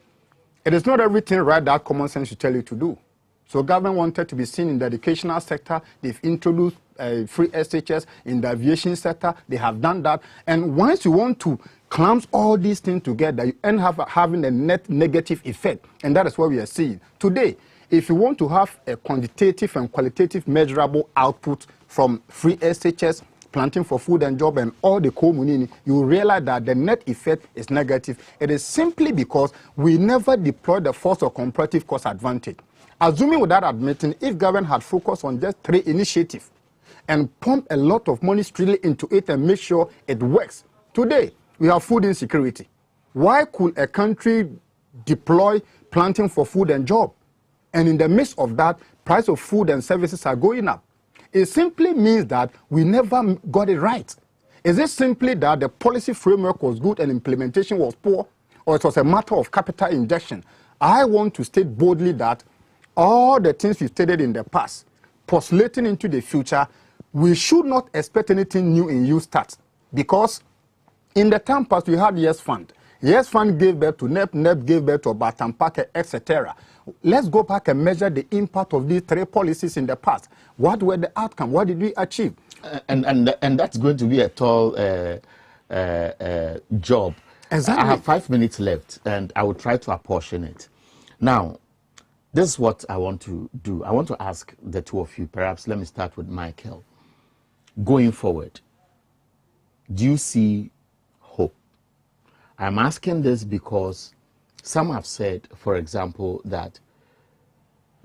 it is not everything right that common sense should tell you to do. So government wanted to be seen in the educational sector. They've introduced free SHS in the aviation sector. They have done that. And once you want to clamp all these things together, you end up having a net negative effect. And that is what we are seeing. Today, if you want to have a quantitative and qualitative measurable output from free SHS, planting for food and job, and all the community, you realize that the net effect is negative. It is simply because we never deployed the force of comparative cost advantage. Assuming without admitting, if government had focused on just 3 initiatives and pumped a lot of money strictly into it and make sure it works, today we have food insecurity. Why could a country deploy planting for food and job? And in the midst of that, price of food and services are going up. It simply means that we never got it right. Is it simply that the policy framework was good and implementation was poor, or it was a matter of capital injection? I want to state boldly that all the things we stated in the past, postulating into the future, we should not expect anything new in USTAT, because in the time past we had Yes Fund. Yes Fund gave birth to NEP, NEP gave birth to Batampake, etc. Let's go back and measure the impact of these 3 policies in the past. What were the outcomes? What did we achieve? And that's going to be a tall job. Exactly. I have 5 minutes left, and I will try to apportion it. Now, this is what I want to do. I want to ask the two of you. Perhaps let me start with Michael. Going forward, do you see hope? I'm asking this because some have said, for example, that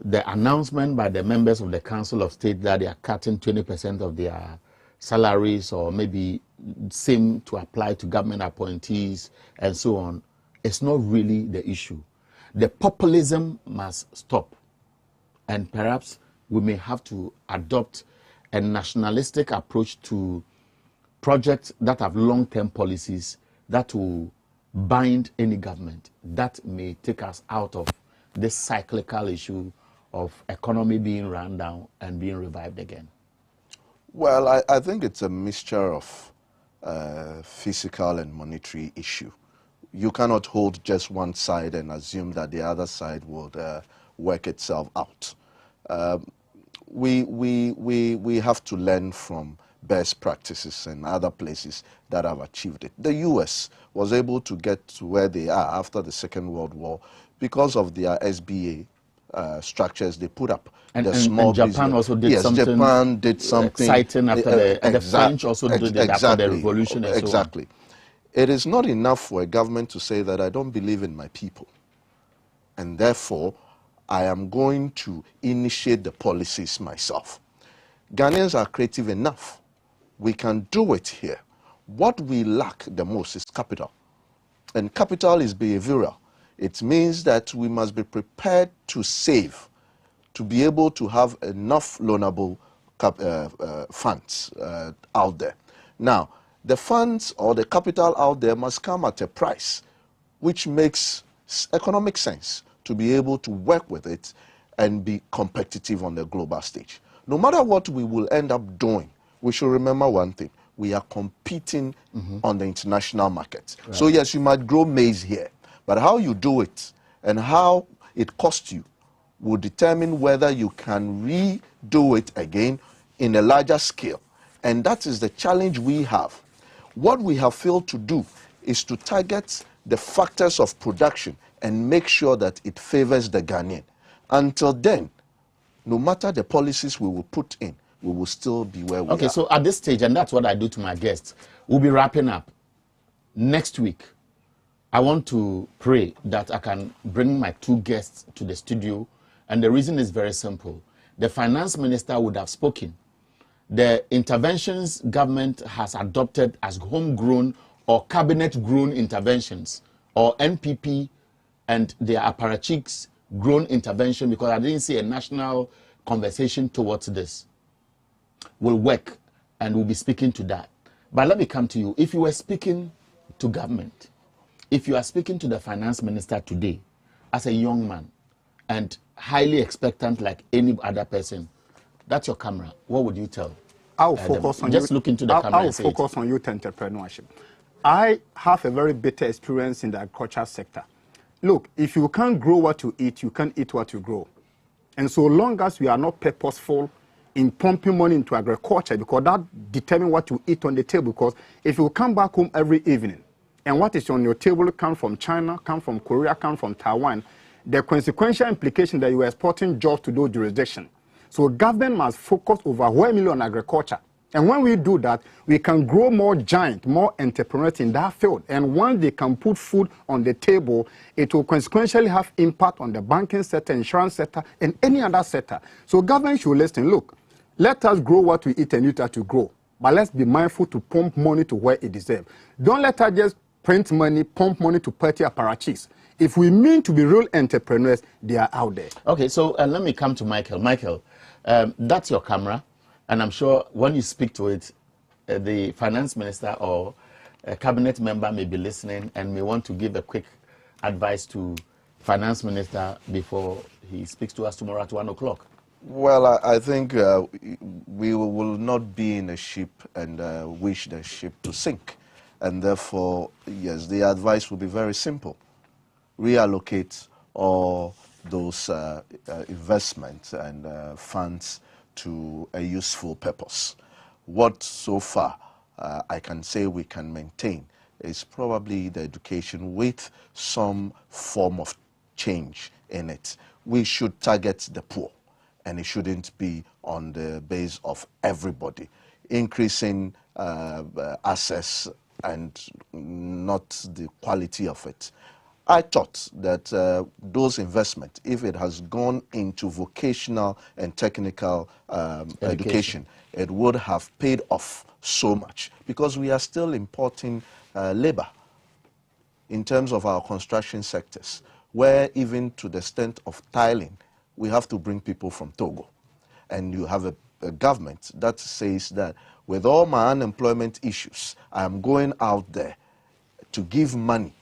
the announcement by the members of the Council of State that they are cutting 20% of their salaries, or maybe same to apply to government appointees and so on, is not really the issue. The populism must stop, and perhaps we may have to adopt a nationalistic approach to projects that have long-term policies that will bind any government. That may take us out of this cyclical issue of economy being run down and being revived again. Well, I think it's a mixture of physical and monetary issue. You cannot hold just one side and assume that the other side would work itself out. We have to learn from best practices and other places that have achieved it. The US was able to get to where they are after the Second World War because of their SBA structures they put up. And Japan business. Also did something. Yes, Japan did something exciting after the French also did it after the revolution and exactly. So on. It is not enough for a government to say that I don't believe in my people, and therefore I am going to initiate the policies myself. Ghanaians are creative enough. We can do it here. What we lack the most is capital, and capital is behavioral. It means that we must be prepared to save, to be able to have enough loanable funds out there. Now, the funds or the capital out there must come at a price which makes economic sense to be able to work with it and be competitive on the global stage. No matter what we will end up doing, we should remember one thing. We are competing on the international market. Right. So yes, you might grow maize here, but how you do it and how it costs you will determine whether you can redo it again in a larger scale. And that is the challenge we have. What we have failed to do is to target the factors of production and make sure that it favors the Ghanaian. Until then, no matter the policies we will put in, we will still be where we are. Okay, so at this stage, and that's what I do to my guests, we'll be wrapping up. Next week, I want to pray that I can bring my two guests to the studio, and the reason is very simple. The finance minister would have spoken. The interventions government has adopted as homegrown or cabinet-grown interventions, or NPP and their apparatchiks grown intervention, because I didn't see a national conversation towards this, will work, and we'll be speaking to that. But let me come to you. If you were speaking to government, if you are speaking to the finance minister today as a young man and highly expectant like any other person, that's your camera, what would you tell? I'll focus on just look into the camera. I'll focus on youth entrepreneurship. I have a very bitter experience in the agriculture sector. Look, if you can't grow what you eat, you can't eat what you grow. And so long as we are not purposeful in pumping money into agriculture, because that determines what you eat on the table. Because if you come back home every evening and what is on your table comes from China, comes from Korea, comes from Taiwan, the consequential implication that you are exporting jobs to those jurisdictions. So government must focus overwhelmingly on agriculture. And when we do that, we can grow more giant, more entrepreneurs in that field. And once they can put food on the table, it will consequentially have impact on the banking sector, insurance sector, and any other sector. So government should listen. Look, let us grow what we eat and eat what we grow. But let's be mindful to pump money to where it deserves. Don't let us just print money, pump money to petty apparatchiks. If we mean to be real entrepreneurs, they are out there. Okay, so let me come to Michael. Michael, that's your camera. And I'm sure when you speak to it, the finance minister or a cabinet member may be listening and may want to give a quick advice to finance minister before he speaks to us tomorrow at 1 o'clock. Well, I think we will not be in a ship and wish the ship to sink. And therefore, yes, the advice will be very simple. Reallocate all those investments and funds to a useful purpose. What so far I can say we can maintain is probably the education with some form of change in it. We should target the poor, and it shouldn't be on the base of everybody. Increasing access and not the quality of it. I thought that those investments, if it has gone into vocational and technical education, it would have paid off so much, because we are still importing labor in terms of our construction sectors, where even to the extent of tiling, we have to bring people from Togo. And you have a government that says that with all my unemployment issues, I am going out there to give money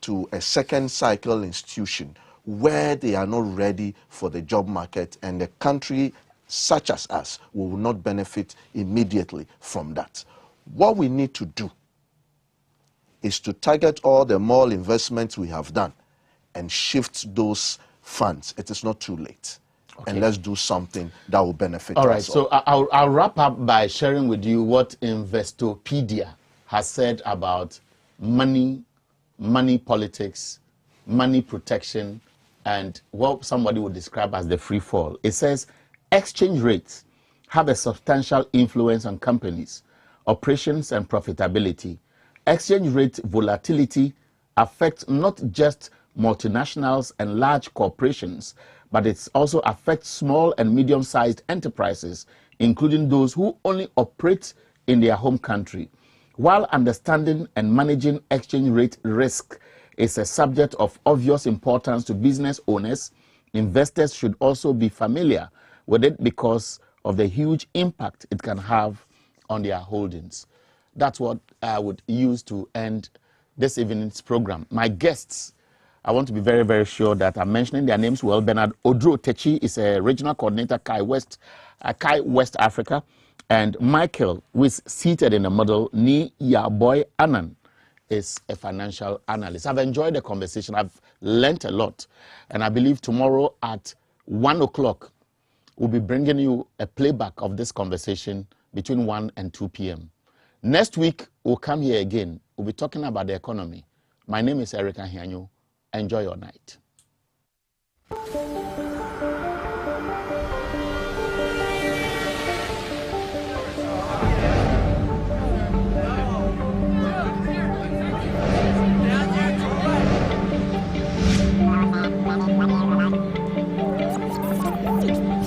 to a second cycle institution where they are not ready for the job market, and the country such as us will not benefit immediately from that. What we need to do is to target all the mall investments we have done and shift those funds. It is not too late. and let's do something that will benefit All right, us so I'll wrap up by sharing with you what Investopedia has said about money politics, money protection, and what somebody would describe as the free fall. It says exchange rates have a substantial influence on companies, operations, and profitability. Exchange rate volatility affects not just multinationals and large corporations, but it also affects small and medium-sized enterprises, including those who only operate in their home country. While understanding and managing exchange rate risk is a subject of obvious importance to business owners, investors should also be familiar with it because of the huge impact it can have on their holdings. That's what I would use to end this evening's program. My guests, I want to be very, very sure that I'm mentioning their names well. Bernard Odro Techi is a regional coordinator, Kai West Africa. And Michael, who is seated in the middle, Ni Yaboy Anan, is a financial analyst. I've enjoyed the conversation. I've learnt a lot. And I believe tomorrow at 1 o'clock, we'll be bringing you a playback of this conversation between 1 and 2 p.m. Next week, we'll come here again. We'll be talking about the economy. My name is Eric Ahianyo. Enjoy your night.